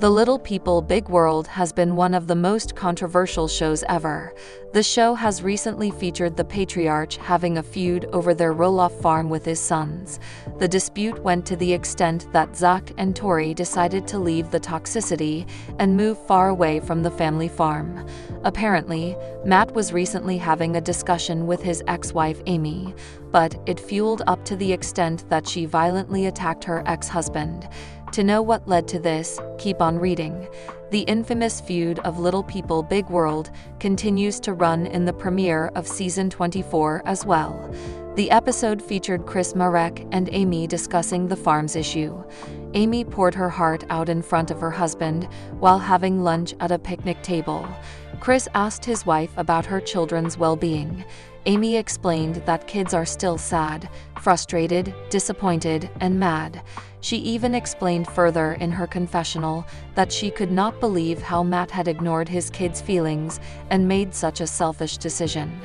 The Little People Big World has been one of the most controversial shows ever. The show has recently featured the patriarch having a feud over their roll-off farm with his sons. The dispute went to the extent that Zach and Tori decided to leave the toxicity and move far away from the family farm. Apparently, Matt was recently having a discussion with his ex-wife Amy, but it fueled up to the extent that she violently attacked her ex-husband. To know what led to this, keep on reading. The infamous feud of Little People Big World continues to run in the premiere of season 24 as well. The episode featured Marek and Amy discussing the farm's issue. Amy poured her heart out in front of her husband while having lunch at a picnic table. Chris asked his wife about her children's well-being. Amy explained that kids are still sad, frustrated, disappointed, and mad. She even explained further in her confessional that she could not believe how Matt had ignored his kids' feelings and made such a selfish decision.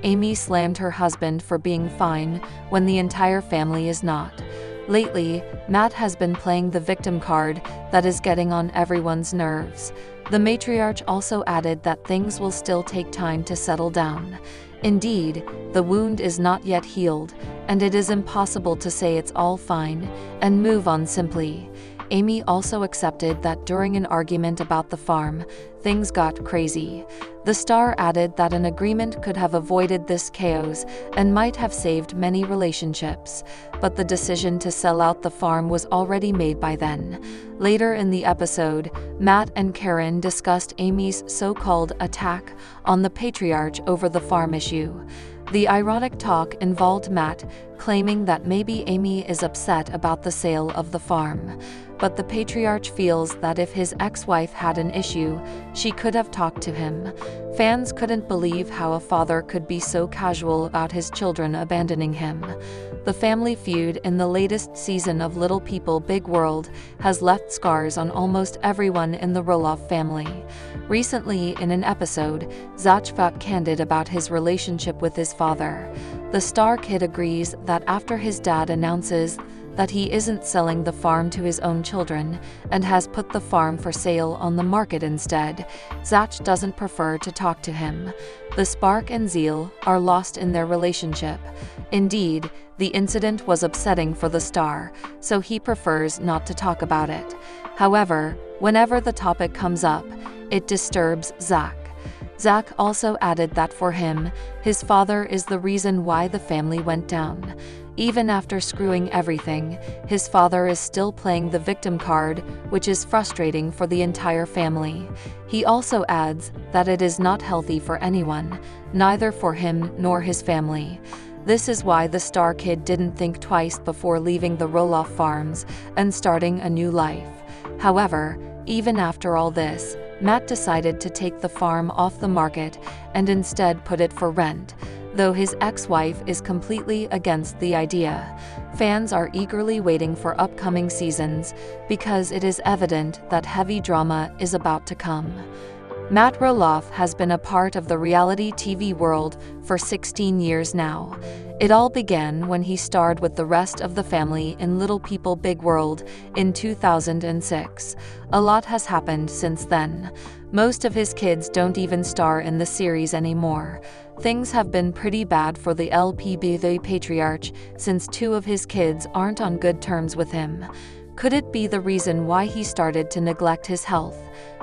Amy slammed her husband for being fine when the entire family is not. Lately, Matt has been playing the victim card that is getting on everyone's nerves. The matriarch also added that things will still take time to settle down. Indeed, the wound is not yet healed, and it is impossible to say it's all fine and move on simply. Amy also accepted that during an argument about the farm, things got crazy. The star added that an agreement could have avoided this chaos and might have saved many relationships, but the decision to sell out the farm was already made by then. Later in the episode, Matt and Karen discussed Amy's so-called attack on the patriarch over the farm issue. The ironic talk involved Matt claiming that maybe Amy is upset about the sale of the farm, but the patriarch feels that if his ex-wife had an issue, she could have talked to him. Fans couldn't believe how a father could be so casual about his children abandoning him. The family feud in the latest season of Little People Big World has left scars on almost everyone in the Roloff family. Recently, in an episode, Zach felt candid about his relationship with his father. The star kid agrees that after his dad announces that he isn't selling the farm to his own children and has put the farm for sale on the market instead, Zach doesn't prefer to talk to him. The spark and zeal are lost in their relationship. Indeed, the incident was upsetting for the star, so he prefers not to talk about it. However, whenever the topic comes up, it disturbs Zach. Zach also added that for him, his father is the reason why the family went down. Even after screwing everything, his father is still playing the victim card, which is frustrating for the entire family. He also adds that it is not healthy for anyone, neither for him nor his family. This is why the star kid didn't think twice before leaving the Roloff farms and starting a new life. However, even after all this, Matt decided to take the farm off the market and instead put it for rent, though his ex-wife is completely against the idea. Fans are eagerly waiting for upcoming seasons because it is evident that heavy drama is about to come. Matt Roloff has been a part of the reality TV world for 16 years now. It all began when he starred with the rest of the family in Little People Big World in 2006. A lot has happened since then. Most of his kids don't even star in the series anymore. Things have been pretty bad for the lpbw patriarch since two of his kids aren't on good terms with him. Could it be the reason why he started to neglect his health?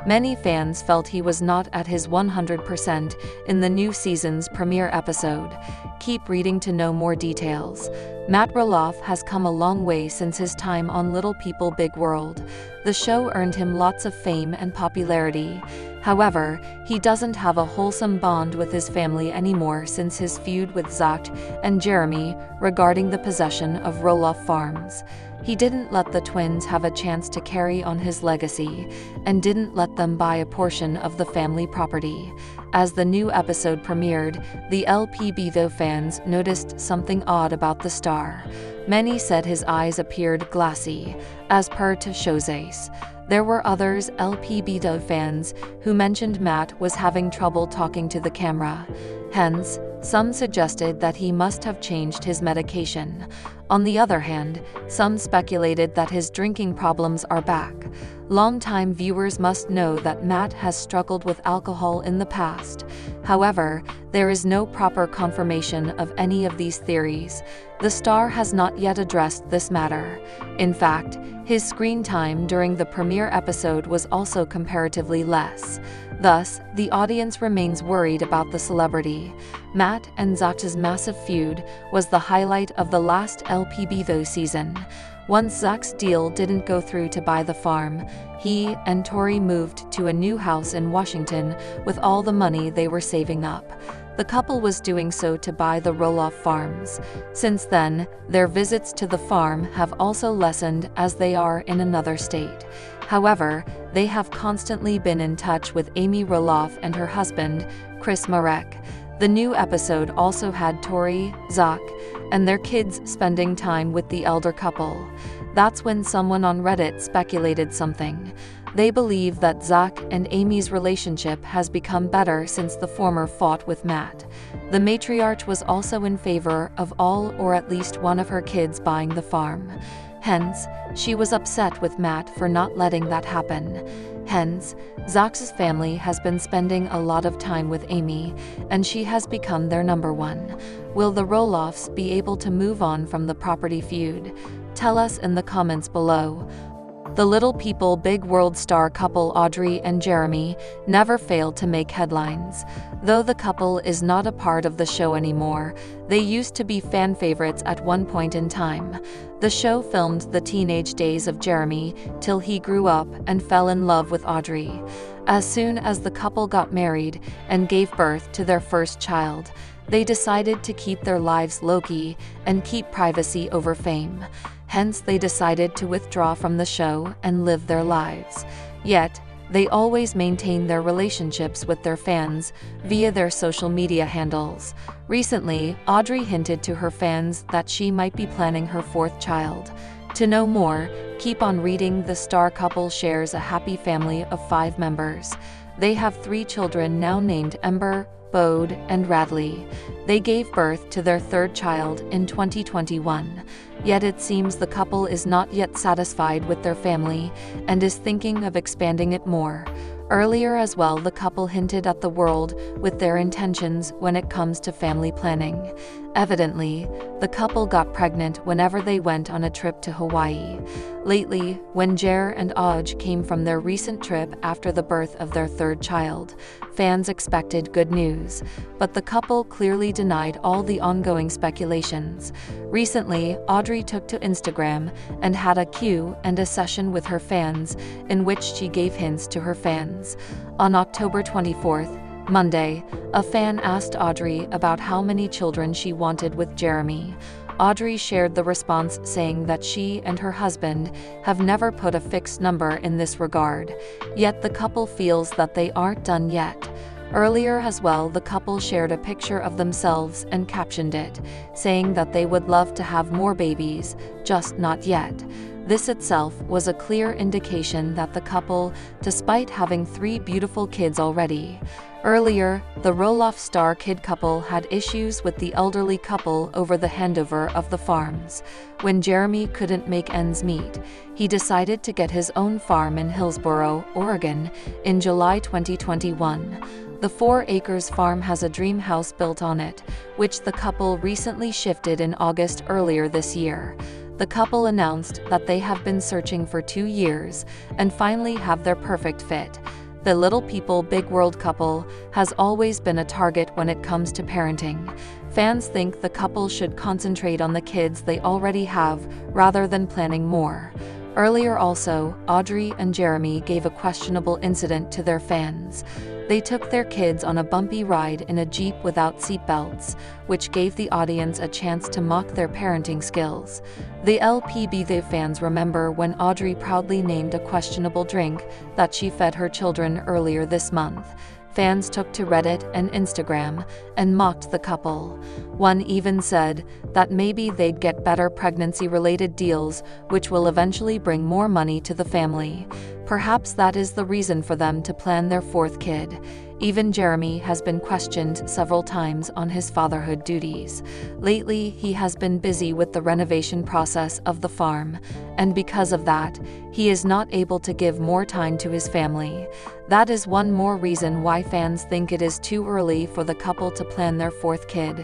Many fans felt he was not at his 100% in the new season's premiere episode. Keep reading to know more details. Matt Roloff has come a long way since his time on Little People Big World. The show earned him lots of fame and popularity. However, he doesn't have a wholesome bond with his family anymore since his feud with Zach and Jeremy regarding the possession of Roloff farms. He didn't let the twins have a chance to carry on his legacy and didn't let them buy a portion of the family property. As the new episode premiered, the lpbw fans noticed something odd about the star. Many said his eyes appeared glassy, as per to Showzace. There were others lpbw fans who mentioned Matt was having trouble talking to the camera. Hence, some suggested that he must have changed his medication. On the other hand, some speculated that his drinking problems are back. Longtime viewers must know that Matt has struggled with alcohol in the past. However, there is no proper confirmation of any of these theories. The star has not yet addressed this matter. In fact, his screen time during the premiere episode was also comparatively less. Thus, the audience remains worried about the celebrity. Matt and Zach's massive feud was the highlight of the last lpbw season. Once Zach's deal didn't go through to buy the farm, he and Tori moved to a new house in Washington with all the money they were saving up. The couple was doing so to buy the Roloff farms. Since then, their visits to the farm have also lessened as they are in another state. However, they have constantly been in touch with Amy Roloff and her husband, Marek. The new episode also had Tori, Zach, and their kids spending time with the elder couple. That's when someone on Reddit speculated something. They believe that Zach and Amy's relationship has become better since the former fought with Matt. The matriarch was also in favor of all or at least one of her kids buying the farm. Hence, she was upset with Matt for not letting that happen. Hence, Zach's family has been spending a lot of time with Amy, and she has become their number one. Will the Roloffs be able to move on from the property feud? Tell us in the comments below. The Little People Big World star couple Audrey and Jeremy never failed to make headlines. Though the couple is not a part of the show anymore, they used to be fan favorites at one point in time. The show filmed the teenage days of Jeremy till he grew up and fell in love with Audrey. As soon as the couple got married and gave birth to their first child, they decided to keep their lives low-key and keep privacy over fame. Hence, they decided to withdraw from the show and live their lives. Yet, they always maintain their relationships with their fans via their social media handles. Recently, Audrey hinted to her fans that she might be planning her fourth child. To know more, keep on reading. The star couple shares a happy family of 5 members. They have 3 children now named Ember, Bode, and Radley. They gave birth to their 3rd child in 2021. Yet it seems the couple is not yet satisfied with their family and is thinking of expanding it more. Earlier as well, the couple hinted at the world with their intentions when it comes to family planning. Evidently, the couple got pregnant whenever they went on a trip to Hawaii. Lately, when Jer and Aj came from their recent trip after the birth of their 3rd child, fans expected good news, but the couple clearly denied all the ongoing speculations. Recently, Audrey took to Instagram and had a Q&A session with her fans in which she gave hints to her fans. On October 24th, Monday, a fan asked Audrey about how many children she wanted with Jeremy. Audrey shared the response, saying that she and her husband have never put a fixed number in this regard, yet the couple feels that they aren't done yet. Earlier as well, the couple shared a picture of themselves and captioned it, saying that they would love to have more babies, just not yet. This itself was a clear indication that the couple, despite having 3 beautiful kids already. Earlier, the Roloff star kid couple had issues with the elderly couple over the handover of the farms. When Jeremy couldn't make ends meet, he decided to get his own farm in Hillsboro, Oregon, in July 2021. The 4 acres farm has a dream house built on it, which the couple recently shifted in August earlier this year. The couple announced that they have been searching for 2 years and finally have their perfect fit. The Little People Big World couple has always been a target when it comes to parenting. Fans think the couple should concentrate on the kids they already have rather than planning more. Earlier also, Audrey and Jeremy gave a questionable incident to their fans. They took their kids on a bumpy ride in a Jeep without seatbelts, which gave the audience a chance to mock their parenting skills. The lpbw fans remember when Audrey proudly named a questionable drink that she fed her children earlier this month. Fans took to Reddit and Instagram and mocked the couple. One even said that maybe they'd get better pregnancy-related deals, which will eventually bring more money to the family. Perhaps that is the reason for them to plan their fourth kid. Even Jeremy has been questioned several times on his fatherhood duties. Lately, he has been busy with the renovation process of the farm, and because of that, he is not able to give more time to his family. That is one more reason why fans think it is too early for the couple to plan their fourth kid.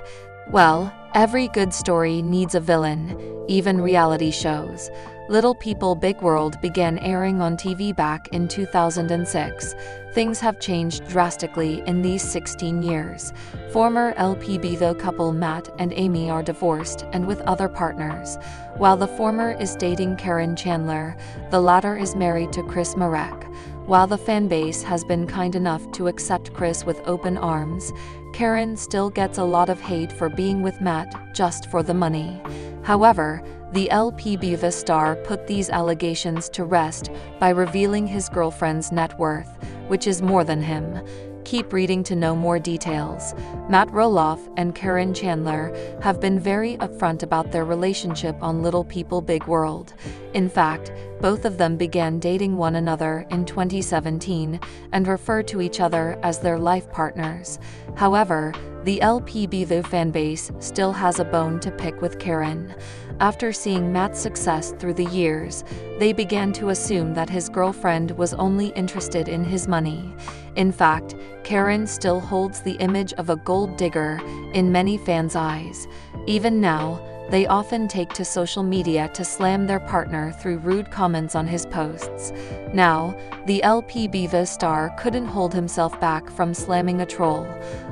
Well, every good story needs a villain, even reality shows. Little People Big World began airing on TV back in 2006. Things have changed drastically in these 16 years. Former lpbw couple Matt and Amy are divorced and with other partners. While the former is dating Karen Chandler, the latter is married to Chris Marek. While the fanbase has been kind enough to accept Chris with open arms, Karen still gets a lot of hate for being with Matt just for the money. However, the lpbw star put these allegations to rest by revealing his girlfriend's net worth, which is more than him. Keep reading to know more details. Matt Roloff and Karen Chandler have been very upfront about their relationship on Little People Big World. In fact, both of them began dating one another in 2017 and refer to each other as their life partners. However, the lpbw fanbase still has a bone to pick with Karen. After seeing Matt's success through the years, they began to assume that his girlfriend was only interested in his money. In fact, Karen still holds the image of a gold digger in many fans' eyes. Even now, they often take to social media to slam their partner through rude comments on his posts. Now, the lpbw star couldn't hold himself back from slamming a troll.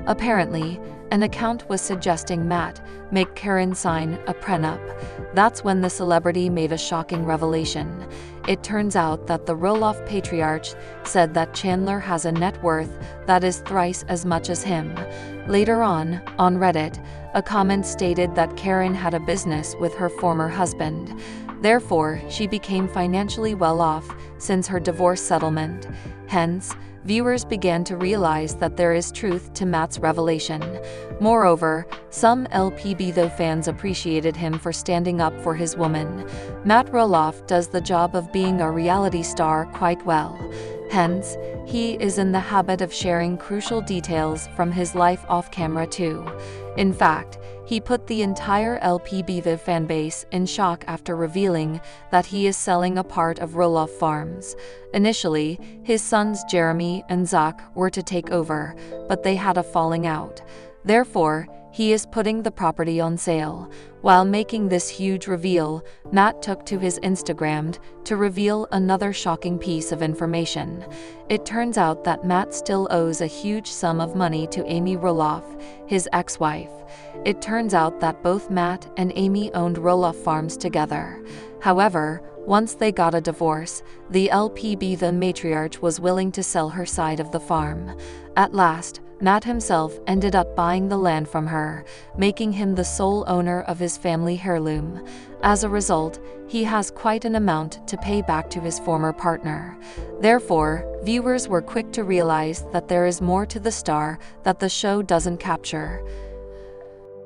Apparently, an account was suggesting Matt make Karen sign a prenup. That's when the celebrity made a shocking revelation. It turns out that the Roloff patriarch said that Chandler has a net worth that is thrice as much as him. Later on Reddit, a comment stated that Karen had a business with her former husband. Therefore, she became financially well off since her divorce settlement. Hence, viewers began to realize that there is truth to Matt's revelation. Moreover, some lpbw fans appreciated him for standing up for his woman. Matt Roloff does the job of being a reality star quite well. Hence, he is in the habit of sharing crucial details from his life off camera too. In fact, he put the entire lpbw fanbase in shock after revealing that he is selling a part of Roloff Farms. Initially, his sons Jeremy and Zach were to take over, but they had a falling out. Therefore, he is putting the property on sale. While making this huge reveal, Matt took to his Instagram to reveal another shocking piece of information. It turns out that Matt still owes a huge sum of money to Amy Roloff, his ex-wife. It turns out that both Matt and Amy owned Roloff Farms together. However, once they got a divorce, the lpbw matriarch was willing to sell her side of the farm. At last, Matt himself ended up buying the land from her, making him the sole owner of his family heirloom. As a result, he has quite an amount to pay back to his former partner. Therefore, viewers were quick to realize that there is more to the star that the show doesn't capture.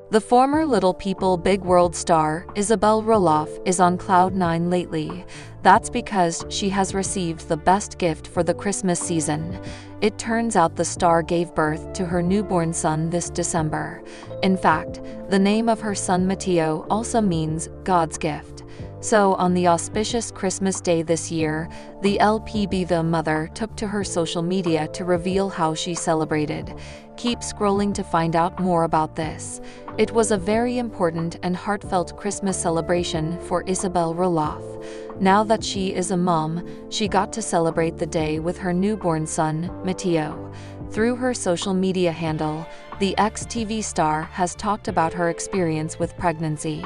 The former Little People Big World star, Isabel Roloff, is on cloud nine lately. That's because she has received the best gift for the Christmas season. It turns out the star gave birth to her newborn son this December. In fact, the name of her son Mateo also means God's gift. So on the auspicious Christmas day this year, the lpbw mother took to her social media to reveal how she celebrated. Keep scrolling to find out more about this. It was a very important and heartfelt Christmas celebration for Isabel Roloff. Now that she is a mom, she got to celebrate the day with her newborn son, Mateo. Through her social media handle, the ex-TV star has talked about her experience with pregnancy.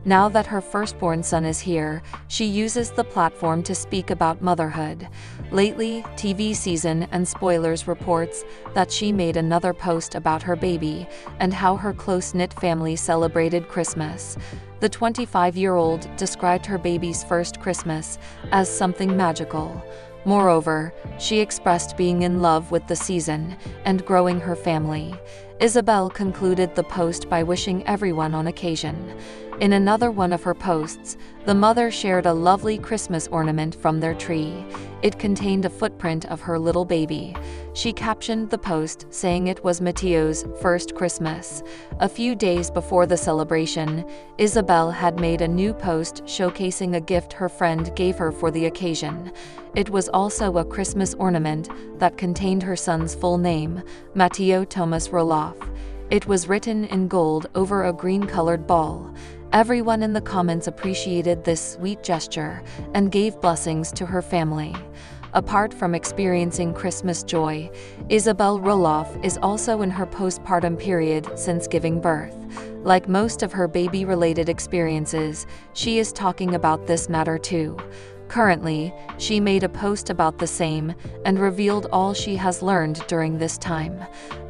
Now that her firstborn son is here, she uses the platform to speak about motherhood. Lately, TV Season and Spoilers reports that she made another post about her baby and how her close-knit family celebrated Christmas. The 25-year-old described her baby's first Christmas as something magical. Moreover, she expressed being in love with the season and growing her family. Isabel concluded the post by wishing everyone on occasion In another one of her posts, the mother shared a lovely Christmas ornament from their tree. It contained a footprint of her little baby. She captioned the post saying it was Mateo's first Christmas. A few days before the celebration, Isabel had made a new post showcasing a gift her friend gave her for the occasion. It was also a Christmas ornament that contained her son's full name, Mateo Thomas Roloff. It was written in gold over a green-colored ball. Everyone in the comments appreciated this sweet gesture and gave blessings to her family. Apart from experiencing Christmas joy, Isabel Roloff is also in her postpartum period since giving birth. Like most of her baby-related experiences, she is talking about this matter too. Currently, she made a post about the same and revealed all she has learned during this time.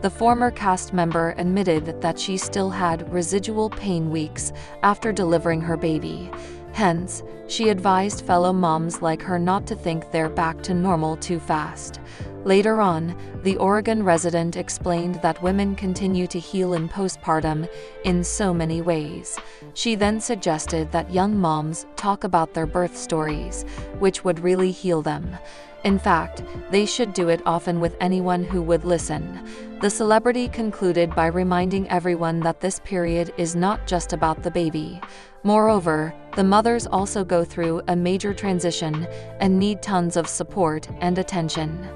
The former cast member admitted that she still had residual pain weeks after delivering her baby. Hence, she advised fellow moms like her not to think they're back to normal too fast. Later on, the Oregon resident explained that women continue to heal in postpartum in so many ways. She then suggested that young moms talk about their birth stories, which would really heal them. In fact, they should do it often with anyone who would listen. The celebrity concluded by reminding everyone that this period is not just about the baby. Moreover, the mothers also go through a major transition and need tons of support and attention.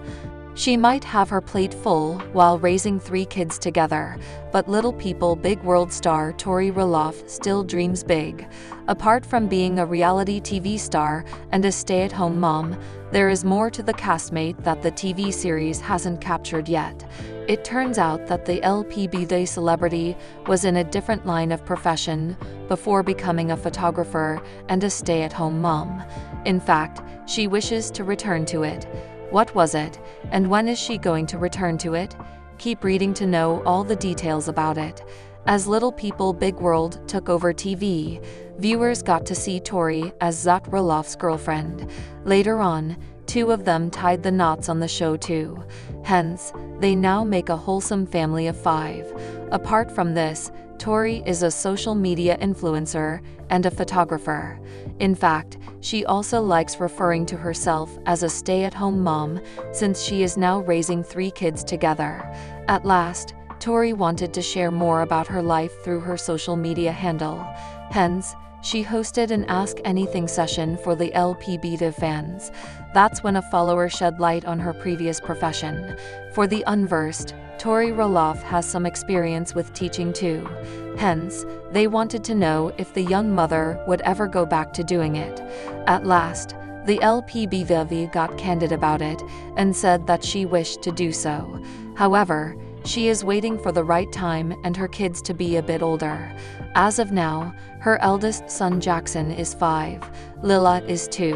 She might have her plate full while raising 3 kids together, but Little People Big World star Tori Roloff still dreams big. Apart from being a reality TV star and a stay-at-home mom, there is more to the castmate that the TV series hasn't captured yet. It turns out that the lpbw celebrity was in a different line of profession before becoming a photographer and a stay-at-home mom. In fact, she wishes to return to it. What was it, and when is she going to return to it? Keep reading to know all the details about it. As Little People Big World took over TV, viewers got to see Tori as Zach Roloff's girlfriend. Later on, 2 of them tied the knots on the show too. Hence, they now make a wholesome family of 5. Apart from this, Tori is a social media influencer and a photographer. In fact, she also likes referring to herself as a stay-at-home mom since she is now raising 3 kids together. At last, Tori wanted to share more about her life through her social media handle. Hence, she hosted an Ask Anything session for the lpbw fans. That's when a follower shed light on her previous profession. For the unversed, Tori Roloff has some experience with teaching too. Hence, they wanted to know if the young mother would ever go back to doing it. At last, the lpbw got candid about it and said that she wished to do so. However, she is waiting for the right time and her kids to be a bit older. As of now, her eldest son Jackson is 5, Lila is 2,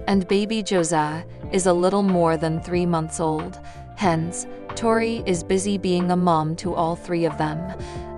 and baby Joza is a little more than 3 months old. Hence, Tori is busy being a mom to all 3 of them.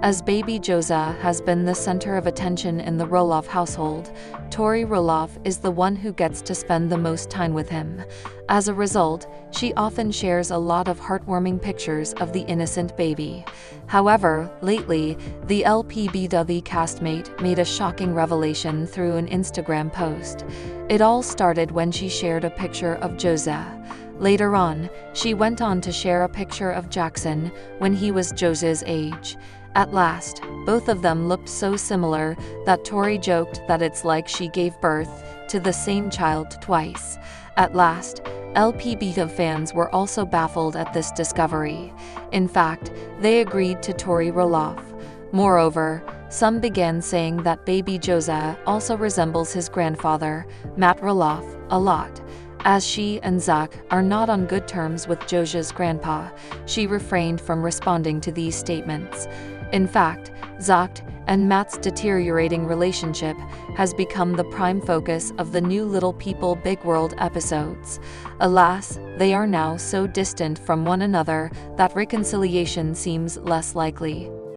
As baby Joza has been the center of attention in the Roloff household, Tori Roloff is the one who gets to spend the most time with him. As a result, she often shares a lot of heartwarming pictures of the innocent baby. However, lately, the lpbw castmate made a shocking revelation through an Instagram post. It all started when she shared a picture of Joza. Later on, she went on to share a picture of Jackson when he was Joza's age. At last, both of them looked so similar that Tori joked that it's like she gave birth to the same child twice. At last, lpbw fans were also baffled at this discovery. In fact, they agreed to Tori Roloff. Moreover, some began saying that baby Joza also resembles his grandfather, Matt Roloff, a lot. As she and Zach are not on good terms with Joza's grandpa, she refrained from responding to these statements. In fact, Zach and Matt's deteriorating relationship has become the prime focus of the new Little People Big World episodes. Alas, they are now so distant from one another that reconciliation seems less likely.